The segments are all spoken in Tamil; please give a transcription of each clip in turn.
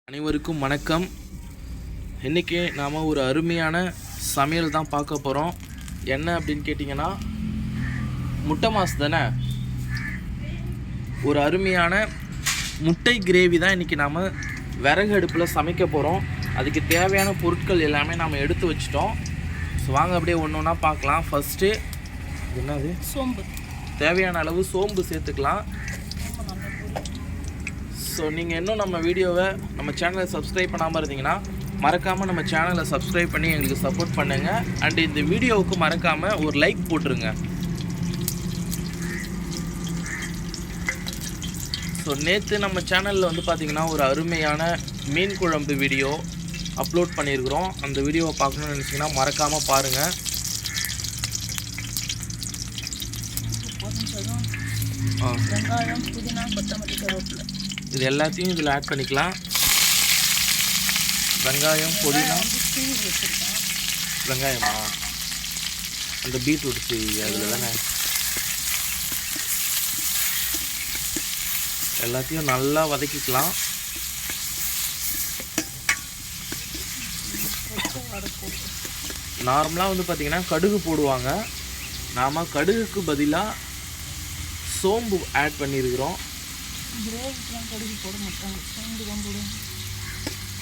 அனைவருக்கும் வணக்கம். இன்றைக்கி நாம் ஒரு அருமையான சமையல் தான் பார்க்க போகிறோம். என்ன அப்படின்னு கேட்டிங்கன்னா, முட்டை மாஸ் தானே, ஒரு அருமையான முட்டை கிரேவி தான் இன்றைக்கி நாம் விறகு அடுப்பில் சமைக்க போகிறோம். அதுக்கு தேவையான பொருட்கள் எல்லாமே நாம் எடுத்து வச்சிட்டோம். ஸோ வாங்க அப்படியே ஒன்று ஒன்றா பார்க்கலாம். ஃபஸ்ட்டு என்னது, சோம்பு. தேவையான அளவு சோம்பு சேர்த்துக்கலாம். ஸோ நீங்கள் இன்னும் நம்ம வீடியோவை நம்ம சேனலை சப்ஸ்கிரைப் பண்ணாமல் இருந்தீங்கன்னா மறக்காமல் நம்ம சேனலை சப்ஸ்கிரைப் பண்ணி எங்களுக்கு சப்போர்ட் பண்ணுங்கள். அண்ட் இந்த வீடியோவுக்கு மறக்காமல் ஒரு லைக் போட்டுருங்க. ஸோ நேற்று நம்ம சேனலில் வந்து பார்த்திங்கன்னா ஒரு அருமையான மீன் குழம்பு வீடியோ அப்லோட் பண்ணியிருக்கிறோம். அந்த வீடியோவை பார்க்கணுன்னு நினச்சிங்கன்னா மறக்காமல் பாருங்கள். வெங்காயம், புதினா, கொத்தமல்லி, கருவேப்பிலை இது எல்லாத்தையும் இதில் ஆட் பண்ணிக்கலாம். வெங்காயம், புதினா, வெங்காயமா அந்த பீட்ரூட் அதில் தானே, எல்லாத்தையும் நல்லா வதக்கிக்கலாம். நார்மலாக வந்து பார்த்திங்கன்னா கடுகு போடுவாங்க. நாம் கடுகுக்கு பதிலாக சோம்பு ஆட் பண்ணியிருக்கிறோம். கடுகு போட மாட்டாங்க, சோம்பு தான் போடுவாங்க.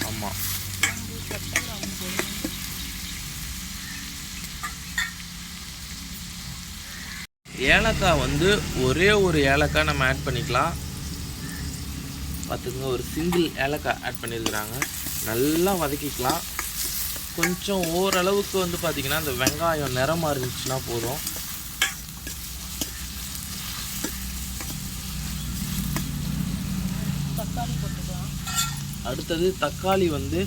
ஆமாம், ஏலக்காய் வந்து ஒரே ஒரு ஏலக்காய் நம்ம ஆட் பண்ணிக்கலாம். பார்த்துக்கோங்க, ஒரு சிங்கிள் ஏலக்காய் ஆட் பண்ணியிருக்கிறாங்க. நல்லா வதக்கிக்கலாம். கொஞ்சம் ஓரளவுக்கு வந்து பார்த்திங்கன்னா இந்த வெங்காயம் நிறமாக இருந்துச்சுன்னா போதும். தக்காளி போட்டுக்கலாம். அடுத்தது தக்காளி வந்து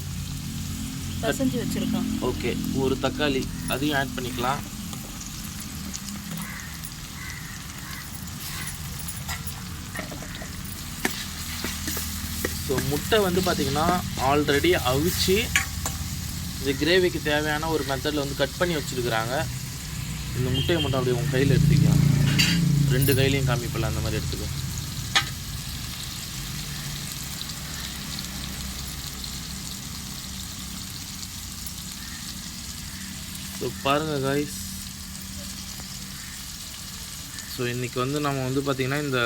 பிசைஞ்சு வச்சுருக்கோம். ஓகே, ஒரு தக்காளி அதையும் ஆட் பண்ணிக்கலாம். ஸோ முட்டை வந்து பார்த்திங்கன்னா ஆல்ரெடி அவிச்சு இந்த கிரேவிக்கு தேவையான ஒரு மெத்தடில் வந்து கட் பண்ணி வச்சுருக்குறாங்க. இந்த முட்டையை மட்டும் அப்படியே உங்கள் கையில் எடுத்துக்கலாம். ரெண்டு கையிலையும் காமிப்பலாம், அந்த மாதிரி எடுத்துக்கோ. ஸோ பாருங்கள் காய்ஸ், ஸோ இன்றைக்கி வந்து நம்ம வந்து பார்த்திங்கன்னா இந்த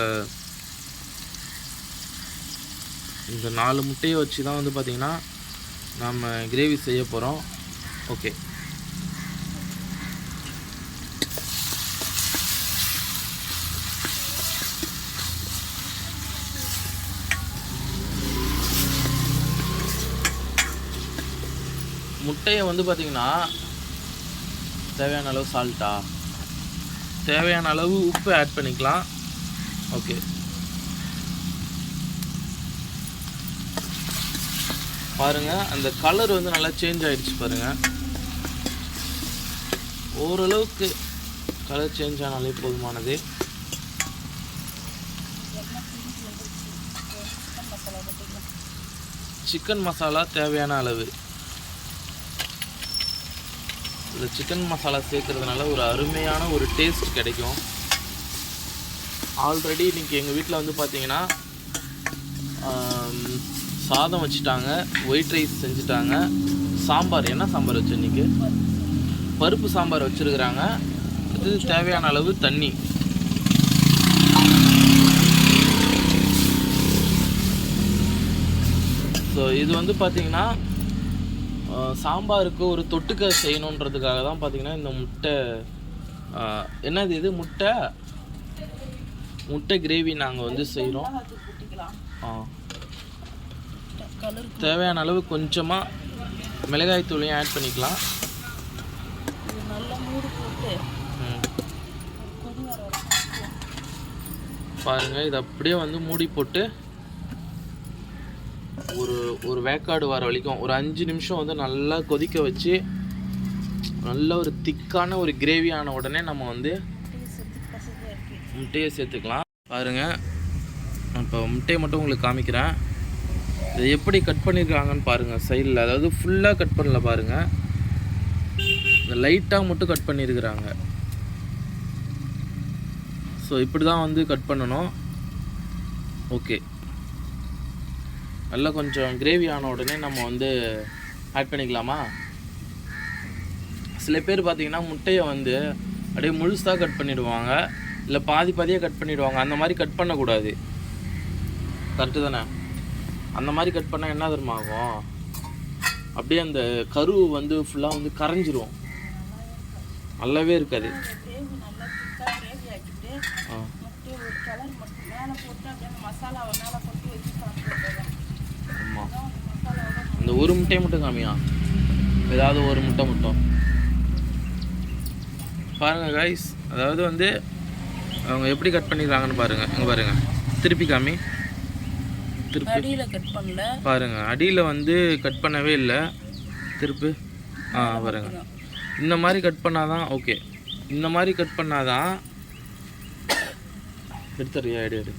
4 முட்டையை வச்சு தான் வந்து பார்த்திங்கன்னா நம்ம கிரேவி செய்ய போகிறோம். ஓகே, முட்டையை வந்து பார்த்திங்கன்னா தேவையான அளவு சால்ட்டா, தேவையான அளவு உப்பு ஆட் பண்ணிக்கலாம். ஓகே, பாருங்கள் அந்த கலர் வந்து நல்லா சேஞ்ச் ஆகிடுச்சு பாருங்கள். ஓரளவுக்கு கலர் சேஞ்ச் ஆனாலே போதுமானது. சிக்கன் மசாலா தேவையான அளவு. இந்த சிக்கன் மசாலா சேர்க்கறதுனால ஒரு அருமையான ஒரு டேஸ்ட் கிடைக்கும். ஆல்ரெடி இன்றைக்கி எங்கள் வீட்டில் வந்து பார்த்திங்கன்னா சாதம் வச்சுட்டாங்க, ஒயிட் ரைஸ் செஞ்சுட்டாங்க, சாம்பார். என்ன சாம்பார் வச்சு இன்றைக்கி? பருப்பு சாம்பார் வச்சுருக்குறாங்க. அது தேவையான அளவு தண்ணி. ஸோ இது வந்து பார்த்திங்கன்னா சாம்பாருக்கு ஒரு தொட்டுக்க செய்யணுன்றதுக்காக தான் பார்த்திங்கன்னா இந்த முட்டை, என்னது இது, முட்டை கிரேவி நாங்கள் வந்து செய்கிறோம். தேவையான அளவு கொஞ்சமாக மிளகாய் தூளையும் ஆட் பண்ணிக்கலாம். பாருங்கள், இது அப்படியே வந்து மூடி போட்டு ஒரு வேக்காடு வர வரைக்கும் ஒரு 5 நிமிஷம் வந்து நல்லா கொதிக்க வச்சு நல்ல ஒரு திக்கான ஒரு கிரேவி ஆன உடனே நம்ம வந்து முட்டையை சேர்த்துக்கலாம். பாருங்கள், இப்போ முட்டையை மட்டும் உங்களுக்கு காமிக்கிறேன். இதை எப்படி கட் பண்ணியிருக்காங்கன்னு பாருங்கள். சைடில், அதாவது ஃபுல்லாக கட் பண்ணல பாருங்கள், இந்த லைட்டாக மட்டும் கட் பண்ணியிருக்கிறாங்க. ஸோ இப்படி தான் வந்து கட் பண்ணணும். ஓகே, நல்லா கொஞ்சம் கிரேவி ஆன உடனே நம்ம வந்து ஆட் பண்ணிக்கலாமா? சில பேர் பார்த்தீங்கன்னா முட்டையை வந்து அப்படியே முழுசாக கட் பண்ணிவிடுவாங்க, இல்லை பாதி பாதியாக கட் பண்ணிவிடுவாங்க. அந்த மாதிரி கட் பண்ணக்கூடாது, கரெக்டு தானே? அந்த மாதிரி கட் பண்ணால் என்ன தெரியுமா ஆகும்? அப்படியே அந்த கரு வந்து ஃபுல்லாக வந்து கரைஞ்சிரும், நல்லாவே இருக்காது. ஆமாம், அந்த ஒரு முட்டையை மட்டும் காமியா, ஏதாவது ஒரு முட்டை மட்டும் பாருங்கள் கைஸ். அதாவது வந்து அவங்க எப்படி கட் பண்ணிடுறாங்கன்னு பாருங்கள். இங்கே பாருங்கள், திருப்பி காமி, திருப்பி அடியில் கட் பண்ணல பாருங்கள். அடியில் வந்து கட் பண்ணவே இல்லை, திருப்பி பாருங்கள். இந்த மாதிரி கட் பண்ணாதான் ஓகே, இந்த மாதிரி கட் பண்ணாதான் எடுத்துறியா எடு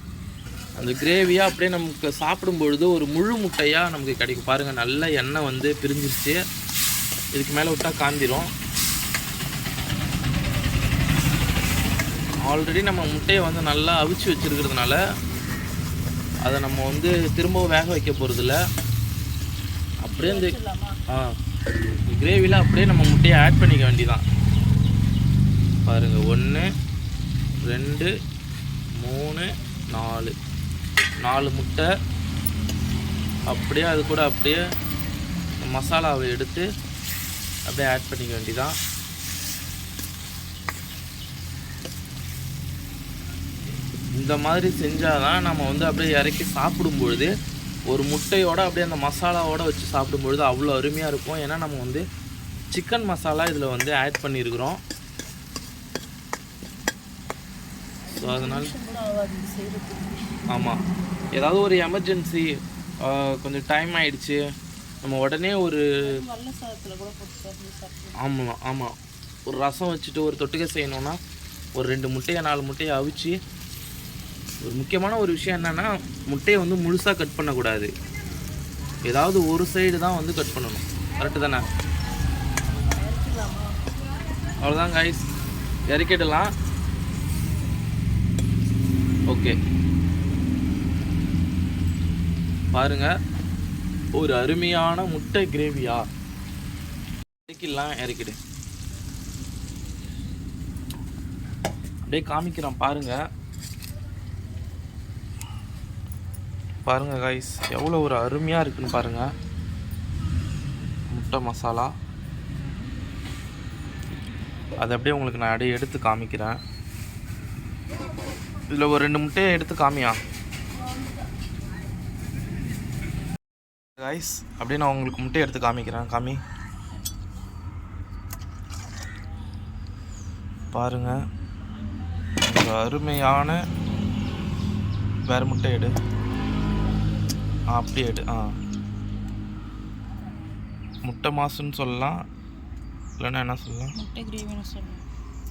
அந்த கிரேவியாக அப்படியே நமக்கு சாப்பிடும்பொழுது ஒரு முழு முட்டையாக நமக்கு கிடைக்கும். பாருங்கள், நல்ல எண்ணெய் வந்து பிரிஞ்சிருச்சு. இதுக்கு மேலே விட்டால் காந்திரும். ஆல்ரெடி நம்ம முட்டையை வந்து நல்லா அவிச்சு வச்சுருக்கிறதுனால அதை நம்ம வந்து திரும்பவும் வேக வைக்க போகிறதில்ல. அப்படியே இந்த கிரேவியில் அப்படியே நம்ம முட்டையை ஆட் பண்ணிக்க வேண்டியதான். பாருங்கள், 1 2 3 4 முட்டை. அப்படியே அது கூட அப்படியே மசாலாவை எடுத்து அப்படியே ஆட் பண்ணிக்க வேண்டியதான். இந்த மாதிரி செஞ்சால் தான் நம்ம வந்து அப்படியே இறக்கி சாப்பிடும்பொழுது ஒரு முட்டையோடு அப்படியே அந்த மசாலாவோடு வச்சு சாப்பிடும்பொழுது அவ்வளோ அருமையாக இருக்கும். ஏன்னா நம்ம வந்து சிக்கன் மசாலா இதில் வந்து ஆட் பண்ணியிருக்கிறோம். ஸோ அதனால் ஆமாம், ஏதாவது ஒரு எமர்ஜென்சி, கொஞ்சம் டைம் ஆகிடுச்சு, நம்ம உடனே ஒரு ஆமாம் ஒரு ரசம் வச்சுட்டு ஒரு தொட்டுக்க செய்யணுன்னா ஒரு 2 முட்டையை 4 முட்டையை அவிச்சு. ஒரு முக்கியமான ஒரு விஷயம் என்னென்னா, முட்டையை வந்து முழுசாக கட் பண்ணக்கூடாது, ஏதாவது ஒரு சைடு தான் வந்து கட் பண்ணணும், கரெக்டு தானே? அவ்வளோதான் கைஸ், இறக்கிடலாம். ஓகே, பாருங்கள், ஒரு அருமையான முட்டை கிரேவியா. இறக்கிடலாம், இறக்கிடு. அப்படியே காமிக்கிறோம் பாருங்கள். பாருங்கள் கைஸ், எவ்வளோ ஒரு அருமையாக இருக்குன்னு பாருங்கள். முட்டை மசாலா அது அப்படியே உங்களுக்கு நான் அப்படியே எடுத்து காமிக்கிறேன். இதில் ஒரு 2 முட்டையை எடுத்து காமியா கைஸ். அப்படியே நான் உங்களுக்கு முட்டையை எடுத்து காமிக்கிறேன். காமி, பாருங்கள், ஒரு அருமையான. வேறு முட்டை எடு, அப்படியே எடு. முட்டை மாசுன்னு சொல்லலாம், இல்லைன்னா என்ன சொல்லலாம்,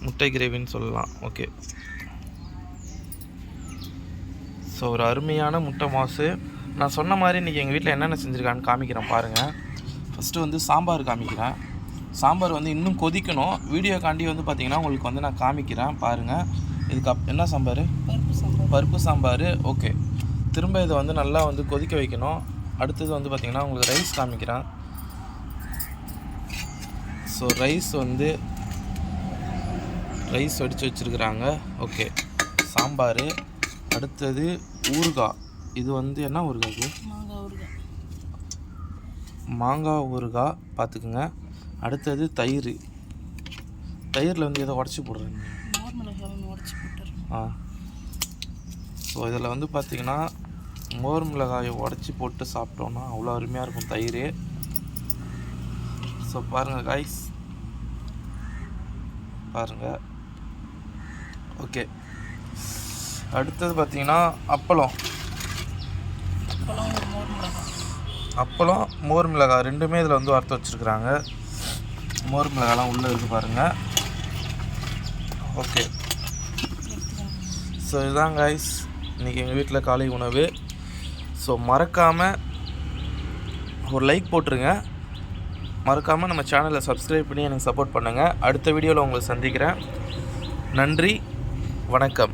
முட்டை கிரேவின்னு சொல்லலாம். ஓகே, ஸோ ஒரு அருமையான முட்டை மாசு. நான் சொன்ன மாதிரி இன்றைக்கி எங்கள் வீட்டில் என்னென்ன செஞ்சுருக்கான்னு காமிக்கிறேன் பாருங்கள். ஃபஸ்ட்டு வந்து சாம்பார் காமிக்கிறேன். சாம்பார் வந்து இன்னும் கொதிக்கணும். வீடியோ காண்டி வந்து பார்த்திங்கன்னா உங்களுக்கு வந்து நான் காமிக்கிறேன் பாருங்கள். இதுக்கு என்ன சாம்பார்? பருப்பு சாம்பார். ஓகே, திரும்ப இதை வந்து நல்லா வந்து கொதிக்க வைக்கணும். அடுத்தது வந்து பார்த்திங்கன்னா உங்களுக்கு ரைஸ் காமிக்கிறேன். ஸோ ரைஸ் வடித்து வச்சுருக்குறாங்க. ஓகே, சாம்பார். அடுத்தது ஊறுகாய். இது வந்து என்ன ஊறுகாய்? இது மாங்காய் ஊறுகாய், பார்த்துக்குங்க. அடுத்தது தயிரில் வந்து எதை உடச்சி போடுறேன். ஸோ இதில் வந்து பார்த்திங்கன்னா மோர் மிளகாயை உடச்சி போட்டு சாப்பிட்டோன்னா அவ்வளோ அருமையாக இருக்கும் தயிர். ஸோ பாருங்கள் காய்ஸ், பாருங்கள். ஓகே, அடுத்தது பார்த்திங்கன்னா அப்பளம், மோர் மிளகாய் ரெண்டுமே இதில் வந்து வறுத்து வச்சுருக்குறாங்க. மோர் மிளகாலாம் உள்ளே இருக்குது பாருங்கள். ஓகே, ஸோ இதுதான் காய்ஸ் இன்றைக்கி எங்கள் வீட்டில் காலை உணவு. ஸோ மறக்காமல் ஒரு லைக் போட்டுருங்க. மறக்காமல் நம்ம சேனலை சப்ஸ்கிரைப் பண்ணி எனக்கு சப்போர்ட் பண்ணுங்கள். அடுத்த வீடியோவில் உங்களை சந்திக்கிறேன். நன்றி, வணக்கம்.